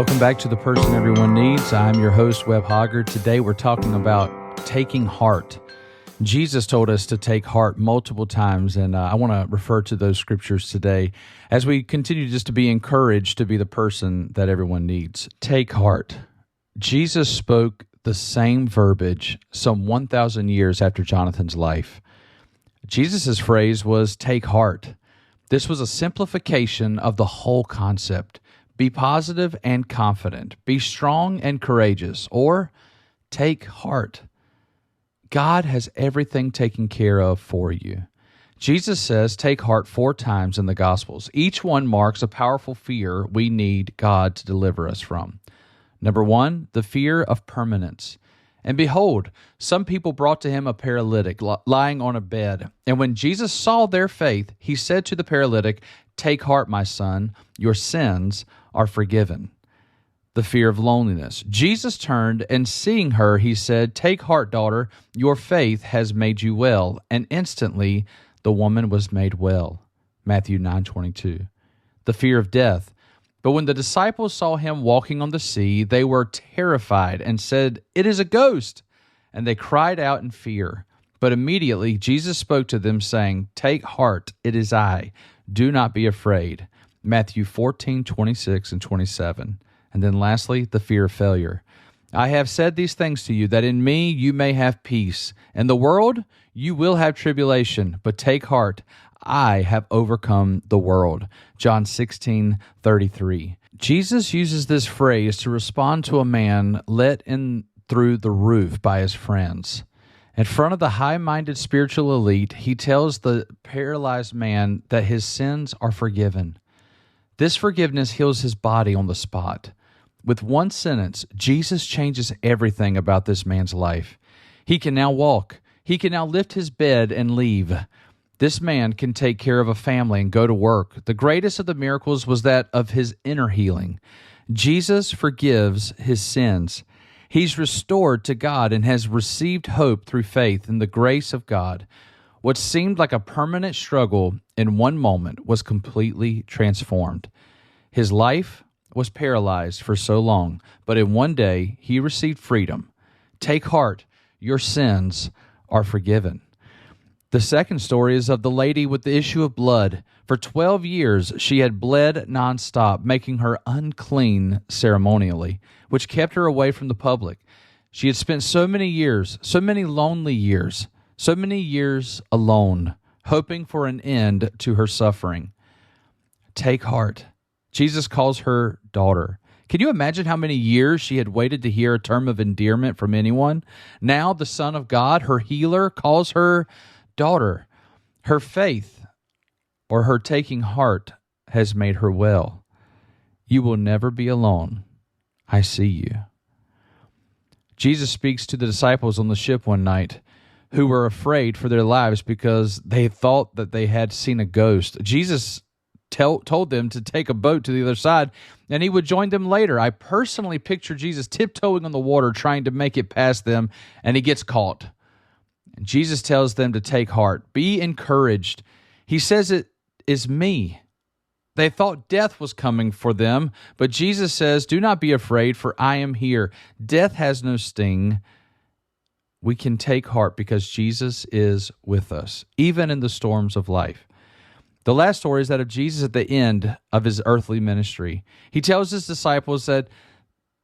Welcome back to The Person Everyone Needs. I'm your host, Webb Hogger. Today we're talking about taking heart. Jesus told us to take heart multiple times, and I want to refer to those scriptures today as we continue just to be encouraged to be the person that everyone needs. Take heart. Jesus spoke the same verbiage some 1,000 years after Jonathan's life. Jesus' phrase was, take heart. This was a simplification of the whole concept. Be positive and confident. Be strong and courageous. Or take heart. God has everything taken care of for you. Jesus says, take heart 4 times in the Gospels. Each one marks a powerful fear we need God to deliver us from. Number 1, the fear of permanence. And behold, some people brought to him a paralytic lying on a bed. And when Jesus saw their faith, he said to the paralytic, take heart, my son, your sins are forgiven. The fear of loneliness. Jesus turned, and seeing her, he said, take heart, daughter, your faith has made you well. And instantly the woman was made well. Matthew 9:22. The fear of death. But when the disciples saw him walking on the sea, they were terrified and said, it is a ghost. And they cried out in fear. But immediately Jesus spoke to them, saying, take heart, it is I. Do not be afraid. Matthew 14:26 and 27. And then lastly, the fear of failure. I have said these things to you, that in me you may have peace. In the world you will have tribulation, but take heart, I have overcome the world. John 16:33. Jesus uses this phrase to respond to a man let in through the roof by his friends. In front of the high-minded spiritual elite, he tells the paralyzed man that his sins are forgiven. This forgiveness heals his body on the spot. With one sentence, Jesus changes everything about this man's life. He can now walk. He can now lift his bed and leave. This man can take care of a family and go to work. The greatest of the miracles was that of his inner healing. Jesus forgives his sins. He's restored to God and has received hope through faith in the grace of God. What seemed like a permanent struggle in one moment was completely transformed. His life was paralyzed for so long, but in one day he received freedom. Take heart, your sins are forgiven. The second story is of the lady with the issue of blood. For 12 years she had bled nonstop, making her unclean ceremonially, which kept her away from the public. She had spent so many years, so many lonely years, so many years alone, hoping for an end to her suffering. Take heart. Jesus calls her daughter. Can you imagine how many years she had waited to hear a term of endearment from anyone? Now the Son of God, her healer, calls her daughter. Her faith, or her taking heart, has made her well. You will never be alone. I see you. Jesus speaks to the disciples on the ship one night who were afraid for their lives because they thought that they had seen a ghost. Jesus told them to take a boat to the other side, and he would join them later. I personally picture Jesus tiptoeing on the water, trying to make it past them, and he gets caught. And Jesus tells them to take heart. Be encouraged. He says it is me. They thought death was coming for them, but Jesus says, do not be afraid, for I am here. Death has no sting. We can take heart because Jesus is with us, even in the storms of life. The last story is that of Jesus at the end of his earthly ministry. He tells his disciples that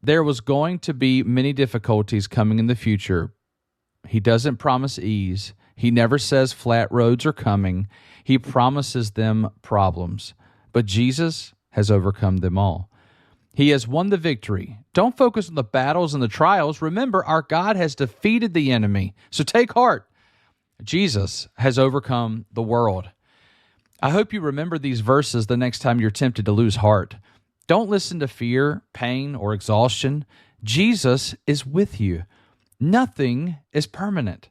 there was going to be many difficulties coming in the future. He doesn't promise ease. He never says flat roads are coming. He promises them problems. But Jesus has overcome them all. He has won the victory. Don't focus on the battles and the trials. Remember, our God has defeated the enemy. So take heart. Jesus has overcome the world. I hope you remember these verses the next time you're tempted to lose heart. Don't listen to fear, pain, or exhaustion. Jesus is with you. Nothing is permanent.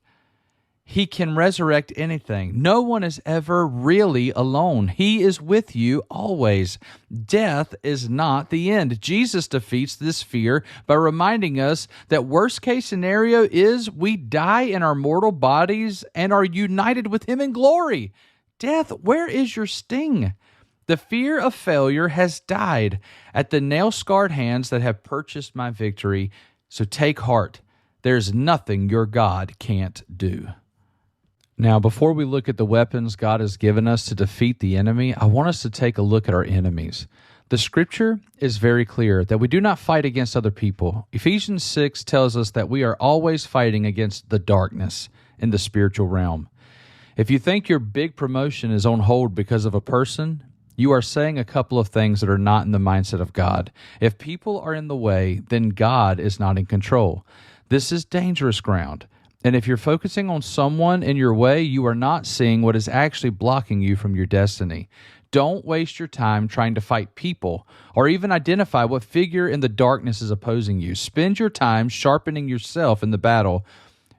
He can resurrect anything. No one is ever really alone. He is with you always. Death is not the end. Jesus defeats this fear by reminding us that worst case scenario is we die in our mortal bodies and are united with him in glory. Death, where is your sting? The fear of failure has died at the nail-scarred hands that have purchased my victory. So take heart. There's nothing your God can't do. Now, before we look at the weapons God has given us to defeat the enemy, I want us to take a look at our enemies. The scripture is very clear that we do not fight against other people. Ephesians 6 tells us that we are always fighting against the darkness in the spiritual realm. If you think your big promotion is on hold because of a person, you are saying a couple of things that are not in the mindset of God. If people are in the way, then God is not in control. This is dangerous ground. And if you're focusing on someone in your way, you are not seeing what is actually blocking you from your destiny. Don't waste your time trying to fight people or even identify what figure in the darkness is opposing you. Spend your time sharpening yourself in the battle.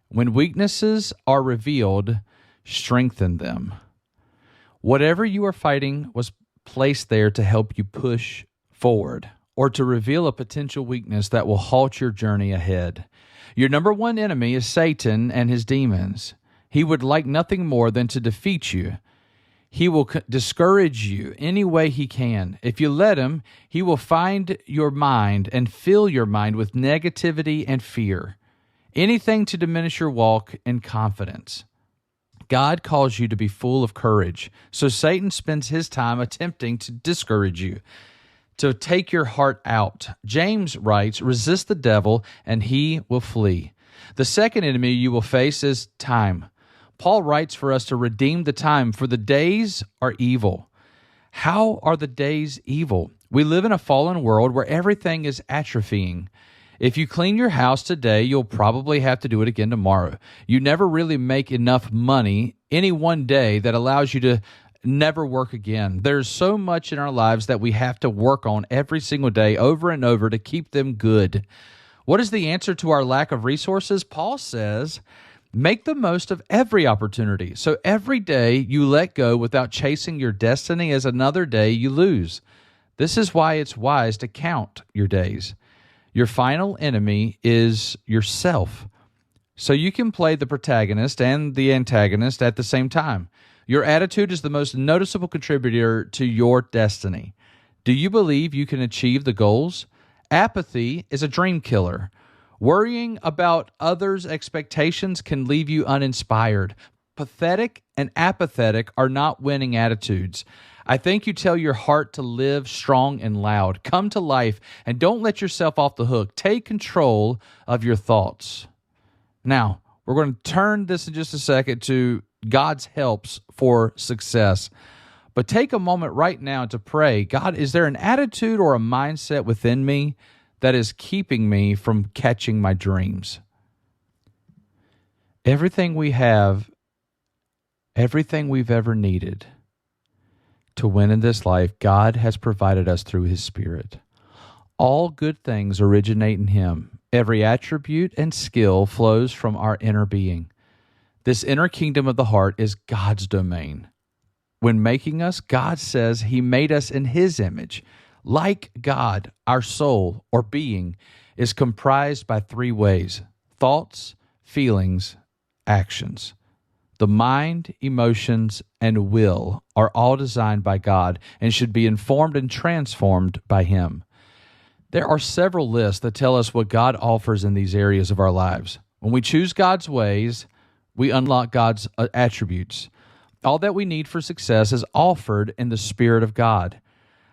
When weaknesses are revealed, strengthen them. Whatever you are fighting was placed there to help you push forward or to reveal a potential weakness that will halt your journey ahead. Your number one enemy is Satan and his demons. He would like nothing more than to defeat you. He will discourage you any way he can. If you let him, he will find your mind and fill your mind with negativity and fear. Anything to diminish your walk in confidence. God calls you to be full of courage, so Satan spends his time attempting to discourage you, to take your heart out. James writes, resist the devil and he will flee. The second enemy you will face is time. Paul writes for us to redeem the time, for the days are evil. How are the days evil? We live in a fallen world where everything is atrophying. If you clean your house today, you'll probably have to do it again tomorrow. You never really make enough money any one day that allows you to never work again. There's so much in our lives that we have to work on every single day over and over to keep them good. What is the answer to our lack of resources? Paul says, make the most of every opportunity. So every day you let go without chasing your destiny is another day you lose. This is why it's wise to count your days. Your final enemy is yourself. So you can play the protagonist and the antagonist at the same time. Your attitude is the most noticeable contributor to your destiny. Do you believe you can achieve the goals? Apathy is a dream killer. Worrying about others' expectations can leave you uninspired. Pathetic and apathetic are not winning attitudes. I think you tell your heart to live strong and loud. Come to life and don't let yourself off the hook. Take control of your thoughts. Now, we're going to turn this in just a second to God's helps for success. But take a moment right now to pray, God, is there an attitude or a mindset within me that is keeping me from catching my dreams? Everything we have, everything we've ever needed to win in this life, God has provided us through His Spirit. All good things originate in Him. Every attribute and skill flows from our inner being. This inner kingdom of the heart is God's domain. When making us, God says He made us in His image. Like God, our soul or being is comprised by three ways: thoughts, feelings, actions. The mind, emotions, and will are all designed by God and should be informed and transformed by Him. There are several lists that tell us what God offers in these areas of our lives. When we choose God's ways, we unlock God's attributes. All that we need for success is offered in the Spirit of God.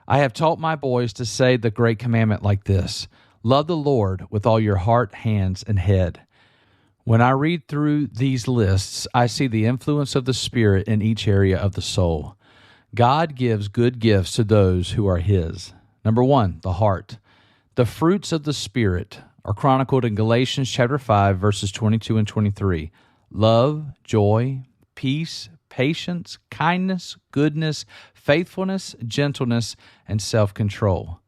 I have taught my boys to say the great commandment like this: love the Lord with all your heart, hands, and head. When I read through these lists, I see the influence of the Spirit in each area of the soul. God gives good gifts to those who are His. Number 1, the heart. The fruits of the Spirit are chronicled in Galatians chapter 5, verses 22 and 23. Love, joy, peace, patience, kindness, goodness, faithfulness, gentleness, and self-control.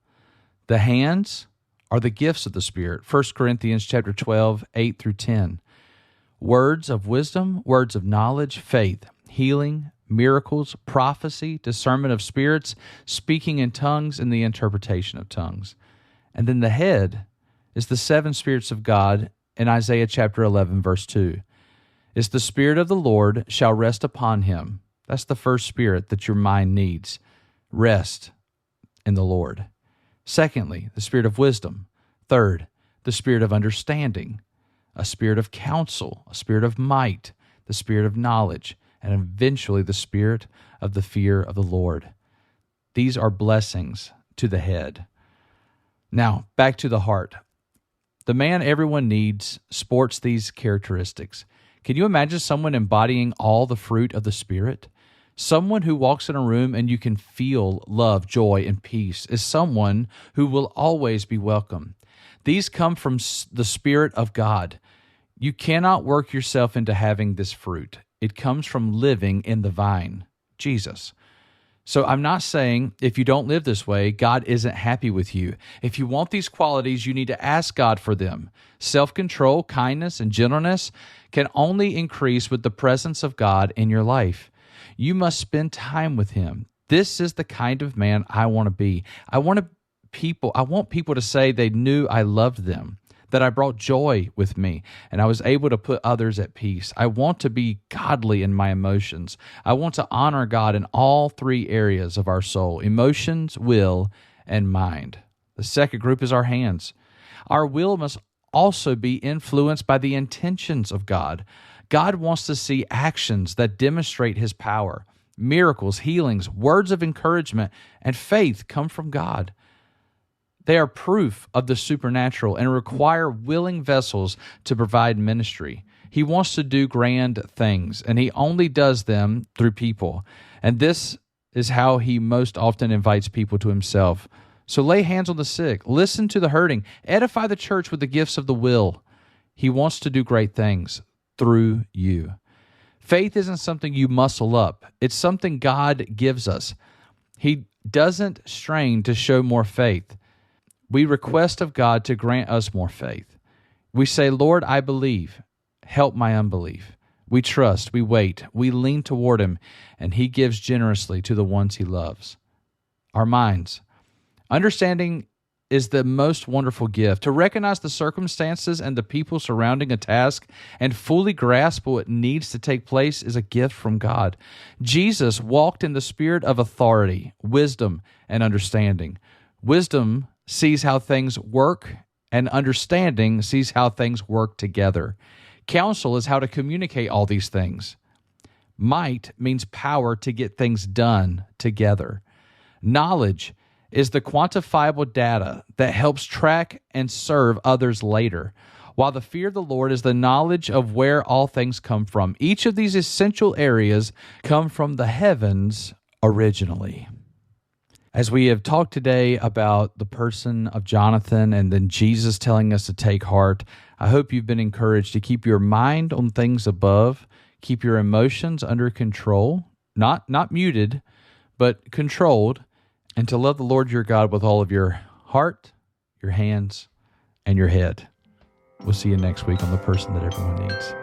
The hands are the gifts of the Spirit. 1 Corinthians chapter 12, 8 through 10. Words of wisdom, words of knowledge, faith, healing, miracles, prophecy, discernment of spirits, speaking in tongues, and the interpretation of tongues. And then the head is the 7 spirits of God in Isaiah chapter 11, verse 2. It's the Spirit of the Lord shall rest upon him. That's the first spirit that your mind needs. rest in the Lord. Secondly, the spirit of wisdom. Third, the spirit of understanding, a spirit of counsel, a spirit of might, the spirit of knowledge, and eventually the spirit of the fear of the Lord. These are blessings to the head. Now, back to the heart. The man everyone needs sports these characteristics. Can you imagine someone embodying all the fruit of the Spirit? Someone who walks in a room and you can feel love, joy, and peace is someone who will always be welcome. These come from the Spirit of God. You cannot work yourself into having this fruit. It comes from living in the vine, Jesus. So I'm not saying if you don't live this way, God isn't happy with you. If you want these qualities, you need to ask God for them. Self-control, kindness, and gentleness can only increase with the presence of God in your life. You must spend time with Him. This is the kind of man I want to be. I want people to say they knew I loved them, that I brought joy with me, and I was able to put others at peace. I want to be godly in my emotions. I want to honor God in all three areas of our soul: emotions, will, and mind. The second group is our hands. Our will must also be influenced by the intentions of God. God wants to see actions that demonstrate His power. Miracles, healings, words of encouragement, and faith come from God. They are proof of the supernatural and require willing vessels to provide ministry. He wants to do grand things, and He only does them through people. And this is how He most often invites people to Himself. So lay hands on the sick, listen to the hurting, edify the church with the gifts of the will. He wants to do great things through you. Faith isn't something you muscle up. It's something God gives us. He doesn't strain to show more faith. We request of God to grant us more faith. We say, Lord, I believe. Help my unbelief. We trust, we wait, we lean toward Him, and He gives generously to the ones He loves. Our minds. Understanding is the most wonderful gift. To recognize the circumstances and the people surrounding a task and fully grasp what needs to take place is a gift from God. Jesus walked in the spirit of authority, wisdom, and understanding. Wisdom sees how things work, and understanding sees how things work together. Counsel is how to communicate all these things. Might means power to get things done together. Knowledge is the quantifiable data that helps track and serve others later, while the fear of the Lord is the knowledge of where all things come from. Each of these essential areas come from the heavens originally. As we have talked today about the person of Jonathan and then Jesus telling us to take heart, I hope you've been encouraged to keep your mind on things above, keep your emotions under control, not muted, but controlled, and to love the Lord your God with all of your heart, your hands, and your head. We'll see you next week on The Person That Everyone Needs.